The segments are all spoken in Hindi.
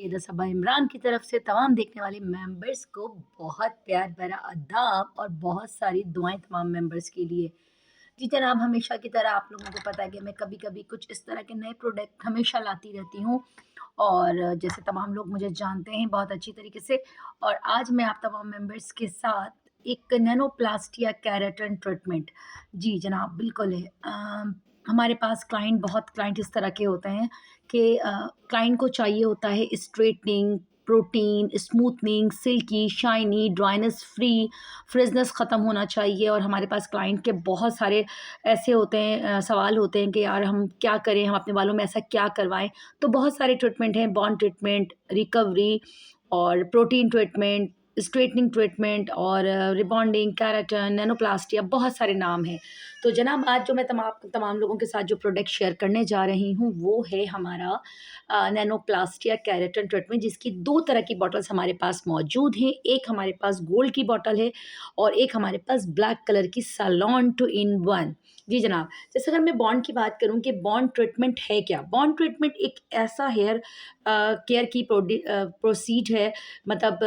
सैयदा सबा इमरान की तरफ से तमाम देखने वाले मेंबर्स को बहुत प्यार भरा आदाब और बहुत सारी दुआएँ तमाम मेंबर्स के लिए। जी जनाब, हमेशा की तरह आप लोगों को पता है कि मैं कभी-कभी कुछ इस तरह के नए प्रोडक्ट हमेशा लाती रहती हूँ और जैसे तमाम लोग मुझे जानते हैं बहुत अच्छी तरीके से और आज मैं आप तमाम मेंबर्स के साथ एक नैनोप्लास्टिया केराटिन ट्रीटमेंट। जी जनाब, बिल्कुल है। हमारे पास बहुत क्लाइंट इस तरह के होते हैं कि क्लाइंट को चाहिए होता है straightening, protein, smoothening, silky, shiny, dryness free, frizziness ख़त्म होना चाहिए और हमारे पास क्लाइंट के बहुत सारे ऐसे होते हैं सवाल होते हैं कि यार हम क्या करें, हम अपने बालों में ऐसा क्या करवाएँ? तो बहुत सारे ट्रीटमेंट हैं, बॉन्ड ट्रीटमेंट, रिकवरी और प्रोटीन ट्रीटमेंट, स्ट्रेटनिंग ट्रीटमेंट और रिबॉन्डिंग, केराटिन, नैनोप्लास्टिया, बहुत सारे नाम हैं। तो जनाब आज जो मैं तमाम तमाम लोगों के साथ जो प्रोडक्ट शेयर करने जा रही हूँ वो है हमारा नैनोप्लास्टिया केराटिन ट्रीटमेंट, जिसकी 2 तरह की बॉटल्स हमारे पास मौजूद हैं। एक हमारे पास गोल्ड की बॉटल है और एक हमारे पास ब्लैक कलर की सैलॉन 2 इन 1। जी जनाब, जैसे अगर मैं बॉन्ड की बात करूँ कि बॉन्ड ट्रीटमेंट है क्या? बॉन्ड ट्रीटमेंट एक ऐसा हेयर केयर की प्रोसीड है, मतलब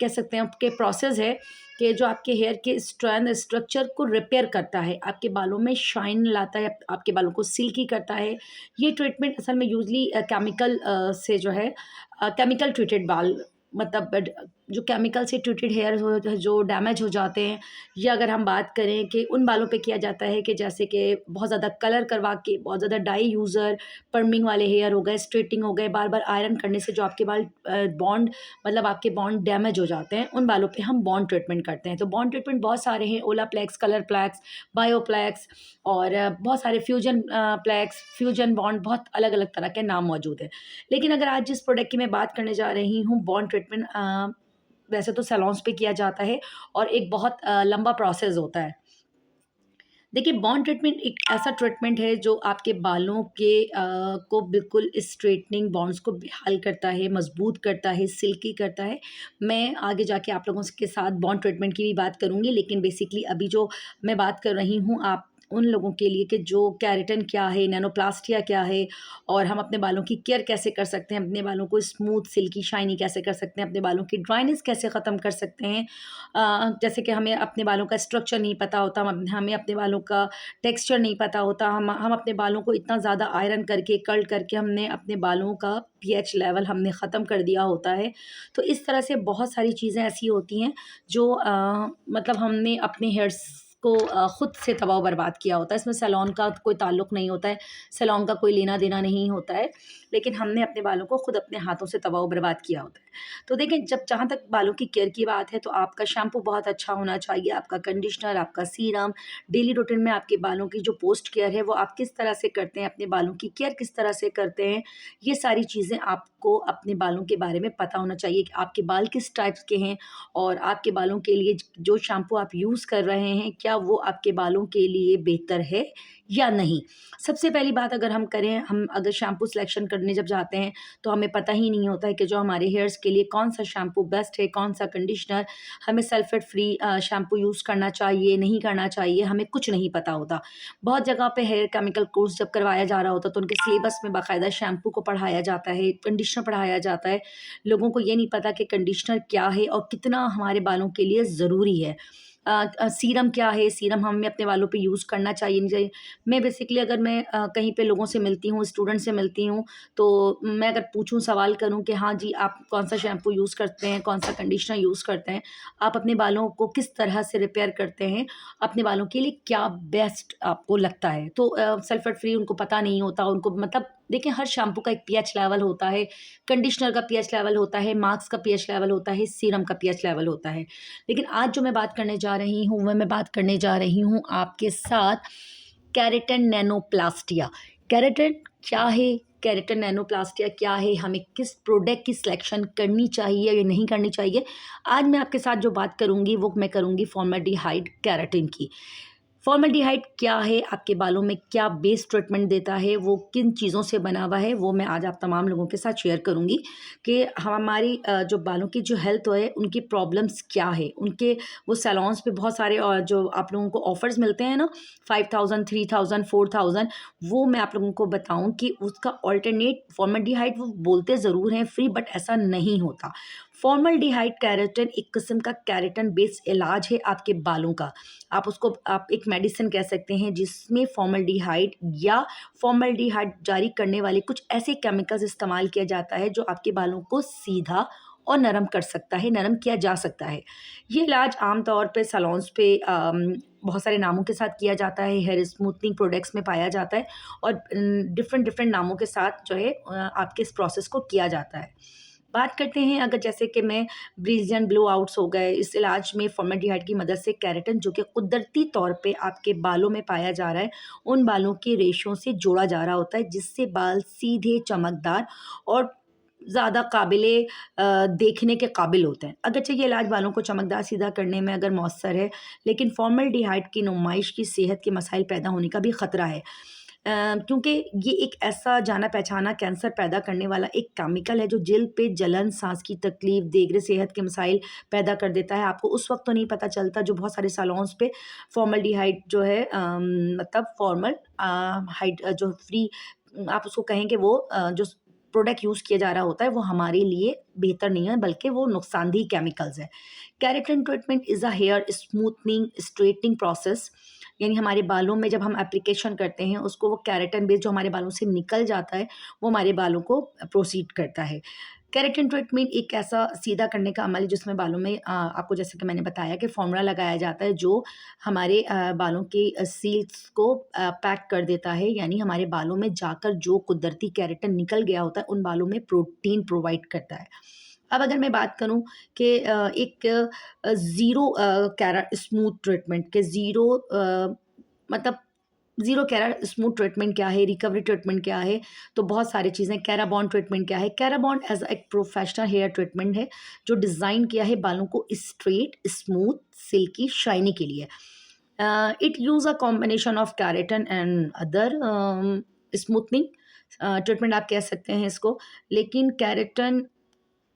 कह सकते हैं कि प्रोसेस है कि जो आपके हेयर के स्ट्रैंड स्ट्रक्चर को रिपेयर करता है, आपके बालों में शाइन लाता है, आपके बालों को सिल्की करता है। ये ट्रीटमेंट असल में यूज़ुअली केमिकल से जो है केमिकल ट्रीटेड बाल, मतलब जो केमिकल से ट्रीटेड हेयर जो डैमेज हो जाते हैं, या अगर हम बात करें कि उन बालों पे किया जाता है कि जैसे कि बहुत ज़्यादा कलर करवा के, बहुत ज़्यादा डाई यूज़र, पर्मिंग वाले हेयर हो गए, स्ट्रेटिंग हो गए, बार-बार आयरन करने से जो आपके बाल बॉन्ड मतलब आपके बॉन्ड डैमेज हो जाते हैं, उन बालों पे हम बॉन्ड ट्रीटमेंट करते हैं। तो बॉन्ड ट्रीटमेंट बहुत सारे हैं, ओलाप्लेक्स, कलरप्लेक्स, बायोप्लेक्स और बहुत सारे फ्यूजन प्लेक्स, फ्यूजन बॉन्ड, बहुत अलग-अलग तरह के नाम मौजूद हैं। लेकिन अगर आज जिस प्रोडक्ट की मैं बात करने जा रही हूँ, बॉन्ड ट्रीटमेंट, वैसे तो सैलून्स पे किया जाता है और एक बहुत लंबा प्रोसेस होता है। देखिए, बॉन्ड ट्रीटमेंट एक ऐसा ट्रीटमेंट है जो आपके बालों के को बिल्कुल स्ट्रेटनिंग, बॉन्ड्स को बेहाल करता है, मज़बूत करता है, सिल्की करता है। मैं आगे जाके आप लोगों के साथ बॉन्ड ट्रीटमेंट की भी बात करूँगी, लेकिन बेसिकली अभी जो मैं बात कर रही हूँ आप उन लोगों के लिए कि जो केराटिन क्या है, नैनोप्लास्टिया क्या है और हम अपने बालों की केयर कैसे कर सकते हैं, अपने बालों को स्मूथ, सिल्की, शाइनी कैसे कर सकते हैं, अपने बालों की ड्राइनेस कैसे ख़त्म कर सकते हैं। जैसे कि हमें अपने बालों का स्ट्रक्चर नहीं पता होता, हमें अपने बालों का टेक्सचर नहीं पता होता, हम अपने बालों को इतना ज़्यादा आयरन करके, कर्ल करके हमने अपने बालों का पीएच लेवल हमने ख़त्म कर दिया होता है। तो इस तरह से बहुत सारी चीज़ें ऐसी होती हैं जो मतलब हमने अपने हेयर्स को खुद से तबाह बर्बाद किया होता है। इसमें सैलून का कोई ताल्लुक नहीं होता है, सैलून का कोई लेना-देना नहीं होता है, लेकिन हमने अपने बालों को खुद अपने हाथों से तबाह बर्बाद किया होता है। तो देखें, जब जहाँ तक बालों की केयर की बात है तो आपका शैम्पू बहुत अच्छा होना चाहिए, आपका कंडीशनर, आपका सीरम, डेली रूटीन में आपके बालों की जो पोस्ट केयर है वो आप किस तरह से करते हैं, अपने बालों की केयर किस तरह से करते हैं, ये सारी चीज़ें आपको अपने बालों के बारे में पता होना चाहिए कि आपके बाल किस टाइप्स के हैं और आपके बालों के लिए जो शैम्पू आप यूज़ कर रहे हैं, क्या वो आपके बालों के लिए बेहतर है या नहीं। सबसे पहली बात अगर हम करें, हम अगर शैम्पू सिलेक्शन करने जब जाते हैं तो हमें पता ही नहीं होता है कि जो हमारे हेयर्स के लिए कौन-सा शैम्पू बेस्ट है, कौन-सा कंडीशनर, हमें सल्फेट फ्री शैम्पू यूज़ करना चाहिए, नहीं करना चाहिए, हमें कुछ नहीं पता होता। बहुत जगह पे हेयर केमिकल कोर्स जब करवाया जा रहा होता है तो उनके सिलेबस में बाकायदा शैम्पू को पढ़ाया जाता है, कंडीशनर पढ़ाया जाता है। लोगों को ये नहीं पता कि कंडीशनर क्या है और कितना हमारे बालों के लिए ज़रूरी है। सीरम क्या है, सीरम हमें अपने बालों पे यूज़ करना चाहिए, नहीं चाहिए। मैं बेसिकली अगर मैं कहीं पे लोगों से मिलती हूँ, स्टूडेंट से मिलती हूँ, तो मैं अगर पूछूँ, सवाल करूँ कि हाँ जी, आप कौन-सा शैम्पू यूज़ करते हैं, कौन-सा कंडीशनर यूज़ करते हैं, आप अपने बालों को किस तरह से रिपेयर करते हैं, अपने बालों के लिए क्या बेस्ट आपको लगता है? तो सल्फेट फ्री उनको पता नहीं होता, उनको मतलब देखिए हर शैम्पू का एक पीएच लेवल होता है, कंडीशनर का पीएच लेवल होता है, मास्क का पीएच लेवल होता है, सीरम का पीएच लेवल होता है। लेकिन आज जो मैं बात करने जा रही हूँ, वह मैं बात करने जा रही हूँ आपके साथ केराटिन नैनोप्लास्टिया। केराटिन क्या है? केराटिन नैनोप्लास्टिया क्या है? हमें किस प्रोडक्ट की सिलेक्शन करनी चाहिए या नहीं करनी चाहिए? आज मैं आपके साथ जो बात करूँगी, वो मैं करूँगी फॉर्माल्डिहाइड केराटिन की। फ़ॉर्मल्डिहाइड क्या है, आपके बालों में क्या बेस ट्रीटमेंट देता है, वो किन चीज़ों से बना हुआ है, वो मैं आज आप तमाम लोगों के साथ शेयर करूँगी कि हमारी जो बालों की जो हेल्थ है, उनकी प्रॉब्लम्स क्या है। उनके वो सैलून्स पे बहुत सारे जो आप लोगों को ऑफ़र्स मिलते हैं ना 5000, 3000, 4000, वो मैं आप लोगों को बताऊँ कि उसका अल्टरनेट फ़ॉर्मल्डिहाइड वो बोलते ज़रूर हैं फ्री, बट ऐसा नहीं होता। फ़ॉर्मल्डिहाइड केराटिन एक किस्म का केराटिन बेस्ड इलाज है आपके बालों का। आप एक मेडिसिन कह सकते हैं जिसमें फ़ॉर्मल्डिहाइड या फ़ॉर्मल्डिहाइड जारी करने वाले कुछ ऐसे केमिकल्स इस्तेमाल किया जाता है जो आपके बालों को सीधा और नरम कर सकता है, नरम किया जा सकता है। ये इलाज आम तौर पे सैलून्स पे बहुत सारे नामों के साथ किया जाता है, हेयर स्मूथनिंग प्रोडक्ट्स में पाया जाता है और डिफ़रेंट डिफ़रेंट नामों के साथ जो है आपके इस प्रोसेस को किया जाता है। बात करते हैं अगर जैसे कि मैं ब्रिलियंट ब्लो आउट्स हो गए, इस इलाज में फ़ॉर्मल्डिहाइड की मदद से केराटिन जो कि कुदरती तौर पे आपके बालों में पाया जा रहा है, उन बालों की रेशों से जोड़ा जा रहा होता है जिससे बाल सीधे, चमकदार और ज़्यादा देखने के काबिल होते हैं। अगरचे ये इलाज बालों को चमकदार सीधा करने में अगर मौसर है, लेकिन फ़ॉर्मल्डिहाइड की नुमाइश की सेहत के मसाइल पैदा होने का भी ख़तरा है। क्योंकि ये एक ऐसा जाना-पहचाना कैंसर पैदा करने वाला एक केमिकल है जो जल्द पे जलन, साँस की तकलीफ़, दीर्घ सेहत के मसाइल पैदा कर देता है। आपको उस वक़्त तो नहीं पता चलता जो बहुत सारे सैलून्स पे फ़ॉर्मल्डिहाइड जो है मतलब हाइड जो फ्री आप उसको कहें कि वो जो प्रोडक्ट यूज़ किया जा रहा होता है वो हमारे लिए बेहतर नहीं है बल्कि वो नुकसानदेह केमिकल्स हैं। Keratin treatment is a hair smoothening straightening process, यानी हमारे बालों में जब हम एप्लीकेशन करते हैं उसको वो केराटिन बेस जो हमारे बालों से निकल जाता है वो हमारे बालों को प्रोसीड करता है। केराटिन ट्रीटमेंट एक ऐसा सीधा करने का अमल है जिसमें बालों में आपको जैसे कि मैंने बताया कि फ़ॉर्मूला लगाया जाता है जो हमारे बालों के सील्स को पैक कर देता है, यानी हमारे बालों में जाकर जो कुदरती केराटिन निकल गया होता है उन बालों में प्रोटीन प्रोवाइड करता है। अब अगर मैं बात करूँ कि एक ज़ीरो कैरा स्मूथ ट्रीटमेंट के मतलब ज़ीरो कैरा स्मूथ ट्रीटमेंट क्या है, रिकवरी ट्रीटमेंट क्या है, तो बहुत सारी चीज़ें। कैराबॉन्ड ट्रीटमेंट क्या है? कैराबॉन्ड एज़ एक प्रोफेशनल हेयर ट्रीटमेंट है, जो डिज़ाइन किया है बालों को स्ट्रेट, स्मूथ, सिल्की, शाइनी के लिए। It use a combination of keratin and other smoothening treatment आप कह सकते हैं इसको, लेकिन केराटिन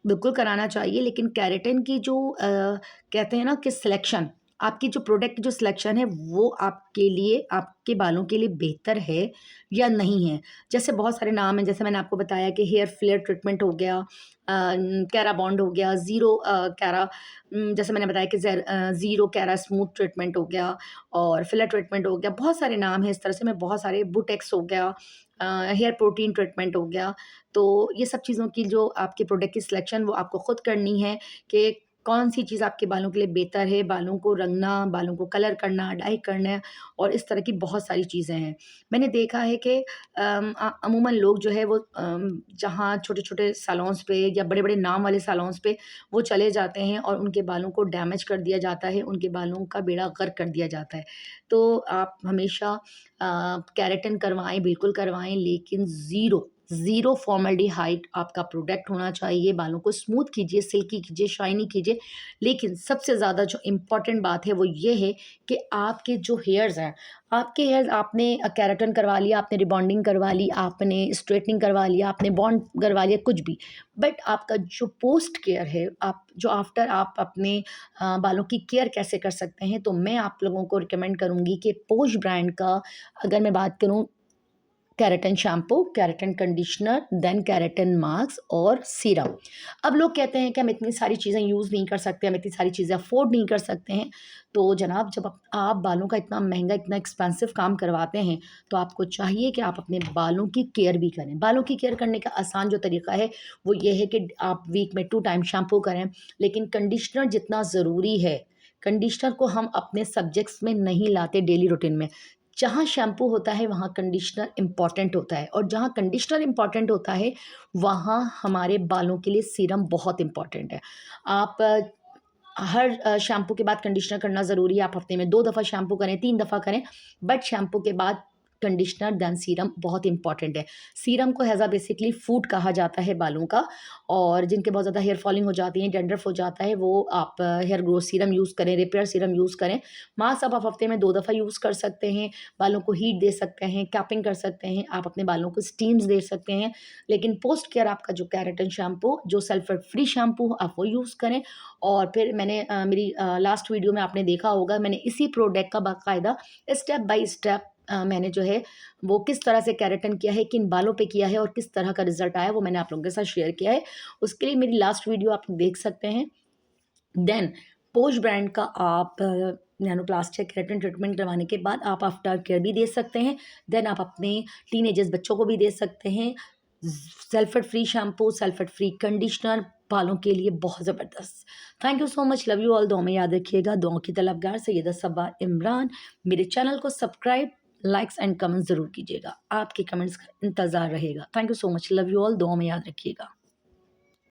बिल्कुल कराना चाहिए, लेकिन केराटिन की जो कहते हैं ना कि सिलेक्शन, आपकी जो प्रोडक्ट की जो सिलेक्शन है वो आपके लिए, आपके बालों के लिए बेहतर है या नहीं है। जैसे बहुत सारे नाम हैं, जैसे मैंने आपको बताया कि हेयर फ्लेयर ट्रीटमेंट हो गया, कैरा बॉन्ड हो गया, ज़ीरो कैरा जैसे मैंने बताया कि ज़ीरो कैरा स्मूथ ट्रीटमेंट हो गया और फिलर ट्रीटमेंट हो गया। बहुत सारे नाम हैं इस तरह से, मैं बहुत सारे बुटेक्स हो गया, हेयर प्रोटीन ट्रीटमेंट हो गया। तो ये सब चीज़ों की जो आपके प्रोडक्ट की सिलेक्शन वो आपको खुद करनी है कि कौन-सी चीज़ आपके बालों के लिए बेहतर है, बालों को रंगना, बालों को कलर करना, डाई करना और इस तरह की बहुत सारी चीज़ें हैं। मैंने देखा है कि अमूमन लोग जो है वो जहाँ छोटे-छोटे सैलून्स पे या बड़े-बड़े नाम वाले सैलून्स पे वो चले जाते हैं और उनके बालों को डैमेज कर दिया जाता है, उनके बालों का बेड़ा गर्क कर दिया जाता है। तो आप हमेशा केराटिन करवाएँ, बिल्कुल करवाएँ, लेकिन ज़ीरो फ़ॉर्मल्डिहाइड आपका प्रोडक्ट होना चाहिए। बालों को स्मूथ कीजिए, सिल्की कीजिए, शाइनी कीजिए, लेकिन सबसे ज़्यादा जो इम्पोर्टेंट बात है वो ये है कि आपके जो हेयर्स हैं, आपके हेयर्स आपने केराटिन करवा लिया, आपने रिबॉन्डिंग करवा ली, आपने स्ट्रेटनिंग करवा लिया, आपने बॉन्ड करवा लिया, कुछ भी। बट आपका जो पोस्ट केयर है, आप जो आफ्टर आप अपने बालों की केयर कैसे कर सकते हैं, तो मैं आप लोगों को रिकमेंड करूँगी कि पोज ब्रांड का अगर मैं बात करूँ, keratin shampoo, keratin conditioner, then keratin mask और सीरम। अब लोग कहते हैं कि हम इतनी सारी चीज़ें यूज़ नहीं कर सकते, हम इतनी सारी चीज़ें अफ़ोर्ड नहीं कर सकते हैं। तो जनाब, जब आप बालों का इतना महँगा, इतना एक्सपेंसिव काम करवाते हैं, तो आपको चाहिए कि आप अपने बालों की केयर भी करें। बालों की केयर करने का आसान जो तरीका है, वो ये है कि आप वीक में 2 टाइम शैम्पू करें, लेकिन कंडीशनर जितना ज़रूरी है, कंडीशनर को हम अपने सब्जेक्ट्स में नहीं लाते डेली रूटीन में। जहाँ शैम्पू होता है वहाँ कंडीशनर इम्पॉर्टेंट होता है और जहाँ कंडीशनर इम्पॉर्टेंट होता है वहाँ हमारे बालों के लिए सीरम बहुत इम्पॉर्टेंट है। आप हर शैम्पू के बाद कंडीशनर करना ज़रूरी है। आप हफ़्ते में 2 दफ़ा शैम्पू करें, 3 दफ़ा करें, बट शैम्पू के बाद कंडीशनर देन सीरम बहुत इंपॉर्टेंट है। सीरम को हैज़ अ बेसिकली फूड कहा जाता है बालों का, और जिनके बहुत ज़्यादा हेयर फॉलिंग हो जाती है, डैंड्रफ हो जाता है, वो आप हेयर ग्रोथ सीरम यूज़ करें, रिपेयर सीरम यूज़ करें। मास्क आप हफ्ते में 2 दफ़ा यूज़ कर सकते हैं, बालों को हीट दे सकते हैं, कैपिंग कर सकते हैं, आप अपने बालों को स्टीम्स दे सकते हैं। लेकिन पोस्ट केयर आपका जो केराटिन शैम्पू, जो सल्फर फ्री शैम्पू आप वो यूज़ करें। और फिर मैंने मेरी लास्ट वीडियो में आपने देखा होगा, मैंने इसी प्रोडक्ट का बाकायदा स्टेप बाय स्टेप मैंने जो है वो किस तरह से केराटिन किया है, किन बालों पे किया है और किस तरह का रिजल्ट आया, वो मैंने आप लोगों के साथ शेयर किया है। उसके लिए मेरी लास्ट वीडियो आप देख सकते हैं। देन पोज ब्रांड का आप नैनोप्लास्टिक केराटिन ट्रीटमेंट करवाने के बाद आप आफ्टर केयर भी दे सकते हैं। देन आप अपने टीनेजर्स बच्चों को भी दे सकते हैं। Sulphate free shampoo, sulphate free conditioner बालों के लिए बहुत ज़बरदस्त। Thank you so much, love you all. दुआ में याद रखिएगा, दुआओं की तलबगार सैयदा सबा इमरान। मेरे चैनल को सब्सक्राइब, लाइक्स एंड कमेंट्स ज़रूर कीजिएगा। आपके कमेंट्स का इंतज़ार रहेगा। Thank you so much, love you all. दुआ में याद रखिएगा।